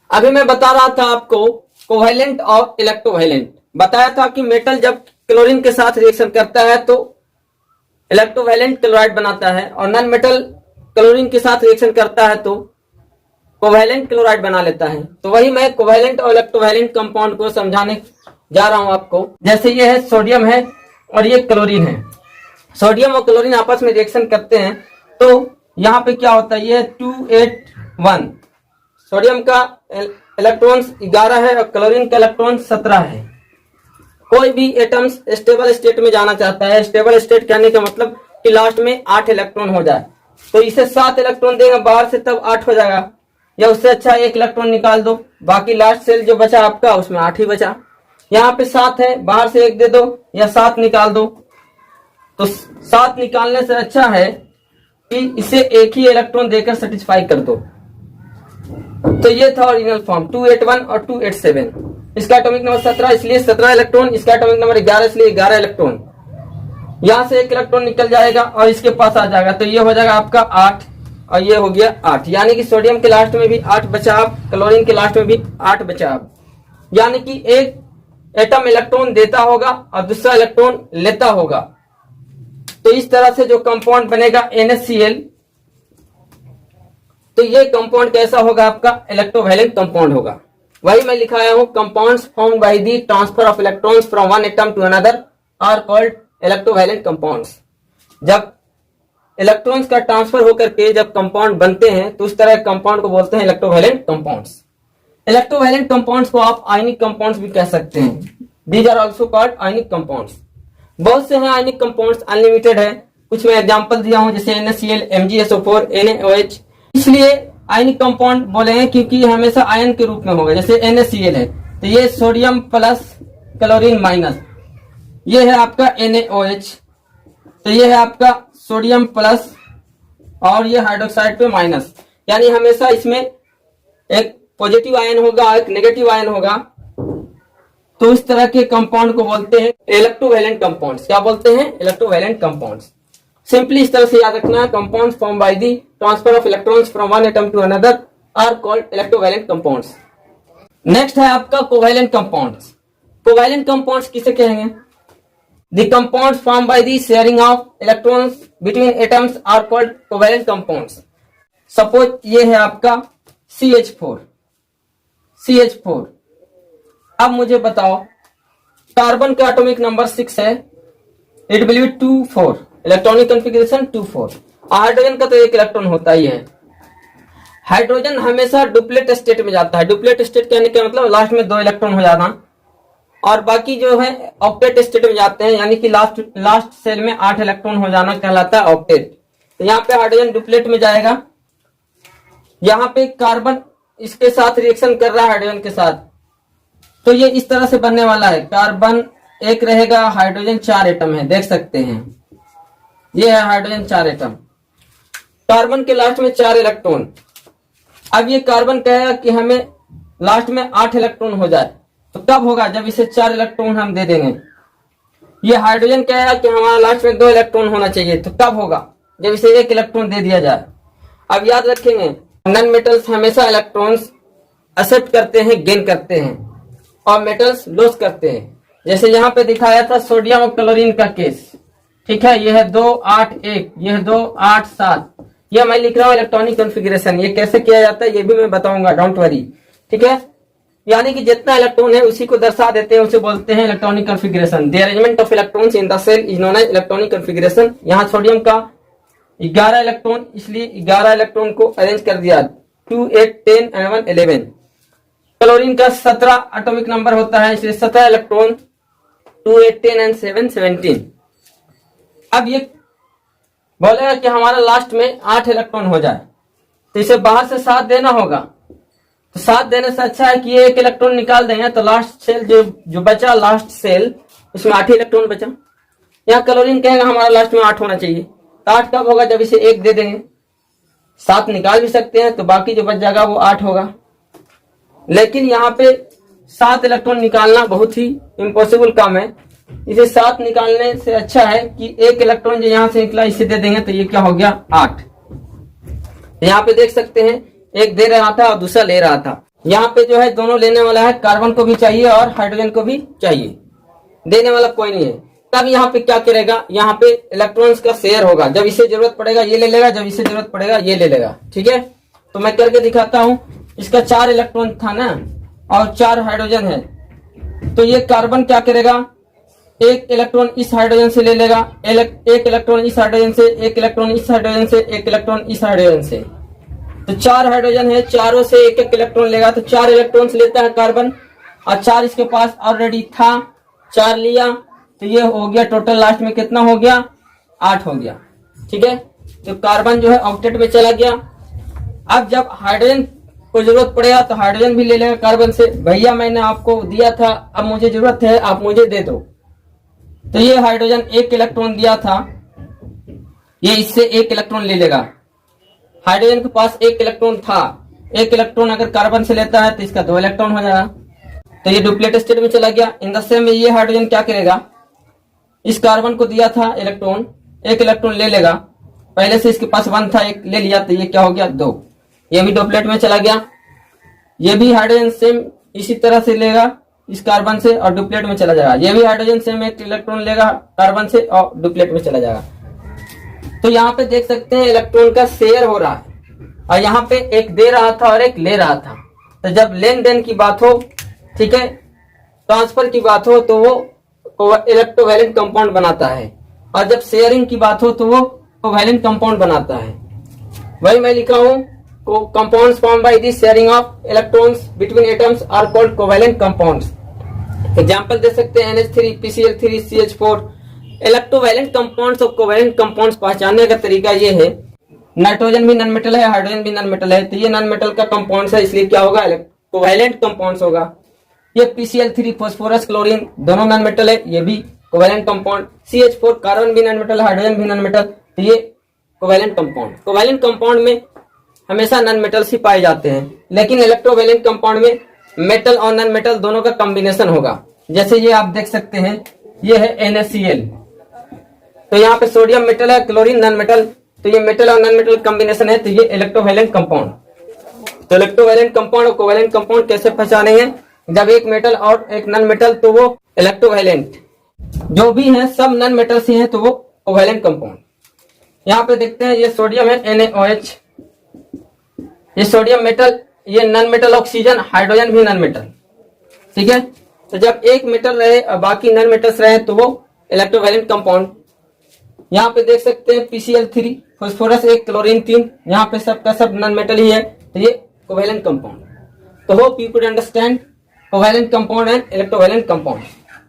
अभी मैं बता रहा था आपको कोवैलेंट और इलेक्ट्रोवैलेंट। बताया था कि मेटल जब क्लोरीन के साथ रिएक्शन करता है तो इलेक्ट्रोवैलेंट क्लोराइड बनाता है, और नॉन मेटल क्लोरीन के साथ रिएक्शन करता है तो कोवैलेंट क्लोराइड बना लेता है। तो वही मैं कोवैलेंट और इलेक्ट्रोवैलेंट कंपाउंड को समझाने जा रहा हूं आपको। जैसे ये है सोडियम है और ये क्लोरीन है। सोडियम और क्लोरीन आपस में रिएक्शन करते हैं तो यहाँ पे क्या होता है, ये 281। सोडियम का इलेक्ट्रॉन 11 है और क्लोरीन का इलेक्ट्रॉन 17 है। कोई भी एटम्स स्टेबल स्टेट में जाना चाहता है, स्टेबल स्टेट कहने का मतलब कि लास्ट में 8 इलेक्ट्रॉन हो जाए, तो इसे 7 इलेक्ट्रॉन देगा बाहर से, तब 8 हो जाएगा। या उससे अच्छा 1 इलेक्ट्रॉन निकाल दो, बाकी लास्ट सेल जो बचा आपका उसमें 8 ही बचा। यहाँ पे 7 है, बाहर से 1 दे दो या 7 निकाल दो। तो 7 निकालने से अच्छा है कि इसे 1 ही इलेक्ट्रॉन देकर सेटिस्फाई कर दो। तो ये था ओरिजिनल फॉर्म 281 और 287। इसका एटॉमिक नंबर 17 इसलिए 17 इलेक्ट्रॉन, इसका एटॉमिक नंबर 11 इसलिए 11 इलेक्ट्रॉन। यहां से 1 इलेक्ट्रॉन निकल जाएगा और इसके पास आ जाएगा, तो ये हो जाएगा आपका 8 और ये हो गया 8। यानी कि सोडियम के लास्ट में भी 8 बचाव, क्लोरीन के लास्ट में भी 8 बचाव। यानी कि एक एटम इलेक्ट्रॉन देता होगा और दूसरा इलेक्ट्रॉन लेता होगा। तो इस तरह से जो कंपाउंड बनेगा NaCl, तो ये कंपाउंड कैसा होगा आपका, इलेक्ट्रोवैलेंट कंपाउंड होगा। वही मैं लिखाया हूं, compounds formed by the transfer of electrons from one atom to another are called electrovalent compounds. जब इलेक्ट्रॉन्स का ट्रांसफर होकर के जब कंपाउंड बनते हैं तो उस तरह के कंपाउंड को बोलते हैं इलेक्ट्रोवैलेंट कंपाउंड्स। इलेक्ट्रोवैलेंट कंपाउंड्स को आप आयनिक कंपाउंड्स भी कह सकते हैं। These are also called ionic compounds. बहुत से हैं आयनिक कंपाउंड्स, अनलिमिटेड है। कुछ मैं एग्जांपल दिया हूं, जैसे NaCl, MgSO4, NaOH। इसलिए आयनिक कंपाउंड बोले हैं क्योंकि ये हमेशा आयन के रूप में होगा। जैसे NaCl है तो ये सोडियम प्लस क्लोरीन माइनस, ये है आपका NaOH, तो ये है आपका सोडियम प्लस और ये हाइड्रोक्साइड पे माइनस। यानी हमेशा इसमें एक पॉजिटिव आयन होगा, एक नेगेटिव आयन होगा। तो इस तरह के कंपाउंड को बोलते हैं इलेक्ट्रोवैलेंट कंपाउंड्स। क्या बोलते हैं, इलेक्ट्रोवैलेंट कंपाउंड्स। सिंपली इस तरह से याद रखना है, compounds form by the transfer of electrons from one atom to another are called electrovalent compounds. Next है आपका कोवैलेंट कंपाउंड्स। कोवैलेंट कंपाउंड्स किसे कहेंगे, The compounds formed by the sharing of electrons between atoms are called covalent compounds. Suppose ये है आपका CH4। अब मुझे बताओ, कार्बन का एटॉमिक नंबर 6 है, it will be 2,4, electronic configuration 2,4। Hydrogen का तो 1 इलेक्ट्रॉन होता ही है। हाइड्रोजन हमेशा डुप्लेट स्टेट में जाता है। डुप्लेट स्टेट कहने का मतलब लास्ट में 2 इलेक्ट्रॉन हो जाना, और बाकी जो है ऑक्टेट स्टेट में जाते हैं, यानी कि लास्ट सेल में 8 इलेक्ट्रॉन हो जाना कहलाता है ऑक्टेट। तो यहाँ पे हाइड्रोजन डुप्लेट में जाएगा। यहाँ पे कार्बन इसके साथ रिएक्शन कर रहा है हाइड्रोजन के साथ, तो ये इस तरह से बनने वाला है। कार्बन 1 रहेगा, हाइड्रोजन 4 एटम है, देख सकते हैं ये है हाइड्रोजन 4 एटम। कार्बन के लास्ट में 4 इलेक्ट्रॉन। अब ये कार्बन कहेगा कि हमें लास्ट में 8 इलेक्ट्रॉन हो जाए, तो कब होगा, जब इसे 4 इलेक्ट्रॉन हम दे देंगे। ये हाइड्रोजन कहेगा कि हमारा लास्ट में 2 इलेक्ट्रॉन होना चाहिए, तो कब होगा, जब इसे 1 इलेक्ट्रॉन दे दिया जाए। अब याद रखेंगे, नॉन मेटल्स हमेशा इलेक्ट्रॉन्स एक्सेप्ट करते हैं, गेन करते हैं, और मेटल्स लॉस करते हैं। जैसे यहाँ पे दिखाया था सोडियम और क्लोरीन का केस, ठीक है। यह है 2, 8, 1, यह 2, 8, 7। यह मैं लिख रहा हूँ इलेक्ट्रॉनिक कॉन्फ़िगरेशन। ये कैसे किया जाता है ये भी मैं बताऊंगा, डोंट वरी, ठीक है। यानी कि जितना इलेक्ट्रॉन है उसी को दर्शा देते हैं, उसे बोलते हैं electronic configuration. The arrangement of electrons in the shell is known as electronic configuration. यहाँ सोडियम का 11 इलेक्ट्रॉन, इसलिए 11 इलेक्ट्रॉन को अरेंज कर दिया, 2, 8, 10 and 1, 11। क्लोरीन का 17 एटॉमिक नंबर होता है, इसलिए 17 इलेक्ट्रॉन, 2, 8, 10 and 7, 17। अब ये बोलेगा कि हमारा लास्ट में 8 इलेक्ट्रॉन हो जाए, तो इसे बाहर से 7 देना होगा। तो 7 देने से अच्छा है कि ये 1 इलेक्ट्रॉन निकाल देंगे, तो लास्ट सेल जो बचा, लास्ट सेल, उसमें 8 ही इलेक्ट्रॉन बचा। यहाँ क्लोरीन कहेगा हमारा लास्ट में 8 होना चाहिए, तो 8 कब होगा, जब इसे 1 दे देंगे। 7 निकाल भी सकते हैं, तो बाकी जो बच जाएगा वो 8 होगा। लेकिन यहाँ पे 7 इलेक्ट्रॉन निकालना बहुत ही इम्पॉसिबल काम है। इसे 7 निकालने से अच्छा है कि 1 इलेक्ट्रॉन जो यहाँ से निकला इसे दे देंगे, तो ये क्या हो गया, 8। यहाँ पे देख सकते हैं, एक दे रहा था और दूसरा ले रहा था। यहाँ पे जो है दोनों लेने वाला है, कार्बन को भी चाहिए और हाइड्रोजन को भी चाहिए, देने वाला कोई नहीं है। तब यहाँ पे क्या करेगा, यहाँ पे इलेक्ट्रॉन्स का शेयर होगा, जब इसे जरूरत पड़ेगा ये ले लेगा, जब इसे जरूरत पड़ेगा ये ले लेगा। ठीक है, तो मैं करके दिखाता हूँ। इसका 4 इलेक्ट्रॉन था ना और 4 हाइड्रोजन है, तो ये कार्बन क्या करेगा, एक इलेक्ट्रॉन इस हाइड्रोजन से ले लेगा, एक इलेक्ट्रॉन इस हाइड्रोजन से, एक इलेक्ट्रॉन इस हाइड्रोजन से, एक इलेक्ट्रॉन इस हाइड्रोजन से। तो 4 हाइड्रोजन है, चारों से एक एक इलेक्ट्रॉन लेगा, तो 4 इलेक्ट्रॉन्स लेता है कार्बन, और 4 इसके पास ऑलरेडी था, 4 लिया, तो ये हो गया टोटल लास्ट में कितना हो गया, 8 हो गया। ठीक है, तो कार्बन जो है ऑक्टेट में चला गया। अब जब हाइड्रोजन को जरूरत पड़ेगा तो हाइड्रोजन भी ले लेगा कार्बन से, भैया मैंने आपको दिया था, अब मुझे जरूरत है, आप मुझे दे दो। तो ये हाइड्रोजन एक इलेक्ट्रॉन दिया था, ये इससे एक इलेक्ट्रॉन ले लेगा। हाइड्रोजन के पास एक इलेक्ट्रॉन था, एक इलेक्ट्रॉन अगर कार्बन से लेता है तो इसका 2 इलेक्ट्रॉन हो जाएगा, तो ये डुप्लेट स्टेट में चला गया। इन द सेम में ये हाइड्रोजन क्या करेगा, इस कार्बन को दिया था इलेक्ट्रॉन, एक इलेक्ट्रॉन ले लेगा, पहले से इसके पास 1 था, एक ले लिया, तो ये क्या हो गया 2, ये भी डुप्लेट में चला गया। ये भी हाइड्रोजन सेम इसी तरह से लेगा इस कार्बन से और डुप्लेट में चला जाएगा, ये भी हाइड्रोजन सेम एक इलेक्ट्रॉन लेगा कार्बन से और डुप्लेट में चला जाएगा। तो यहाँ पे देख सकते हैं इलेक्ट्रॉन का शेयर हो रहा है, और यहाँ पे एक दे रहा था और एक ले रहा था। तो जब लेन देन की बात हो, ठीक है, ट्रांसफर की बात हो, तो वो इलेक्ट्रोवैलेंट कंपाउंड बनाता है, और जब शेयरिंग की बात हो तो वो कोवैलेंट कंपाउंड बनाता है। वही मैं लिखा हूँ, compounds formed by the sharing of electrons between atoms are called covalent compounds। Example दे सकते हैं NH3, PCl3, CH4। Electrovalent compounds और कोवैलेंट कंपाउंड्स पहचानने का तरीका ये है, नाइट्रोजन भी नॉन मेटल है, हाइड्रोजन भी नॉन मेटल है, तो ये नॉन मेटल का कंपाउंड्स है, इसलिए क्या होगा, कोवैलेंट कंपाउंड्स होगा। ये PCl3 फास्फोरस क्लोरीन दोनों नॉन मेटल है, ये भी कोवैलेंट कंपाउंड। CH4 कार्बन भी नॉन मेटल, हाइड्रोजन भी नॉन मेटल, तो ये कोवैलेंट कंपाउंड। कोवैलेंट कंपाउंड में हमेशा नॉन मेटल्स ही पाए जाते हैं, लेकिन इलेक्ट्रोवैलेंट कंपाउंड में मेटल और नॉन मेटल दोनों का कॉम्बिनेशन होगा। जैसे ये आप देख सकते हैं, ये है NaCl, तो यहाँ पे सोडियम मेटल है, क्लोरीन नॉन मेटल, तो ये मेटल और नॉन मेटल कॉम्बिनेशन है, तो ये इलेक्ट्रोवैलेंट कंपाउंड। तो इलेक्ट्रोवैलेंट कंपाउंड और कोवैलेंट कंपाउंड कैसे पहचानेंगे, जब एक मेटल और एक नॉन मेटल, तो वो इलेक्ट्रोवैलेंट, जो भी है सब नॉन मेटल ही है, तो वो कोवैलेंट कंपाउंड। यहाँ पे देखते हैं, ये सोडियम है NaOH, ये सोडियम मेटल, ये नॉन मेटल ऑक्सीजन, हाइड्रोजन भी नॉन मेटल। ठीक है, तो जब एक मेटल रहे और बाकी नॉन मेटल्स रहे तो वो इलेक्ट्रोवैलेंट कंपाउंड। यहाँ पे देख सकते हैं PCl3 फास्फोरस 1, क्लोरीन 3, यहाँ पे सब का सब नॉन मेटल ही है, तो ये कोवैलेंट कंपाउंड। तो hope you could understand covalent compound and electrovalent compound.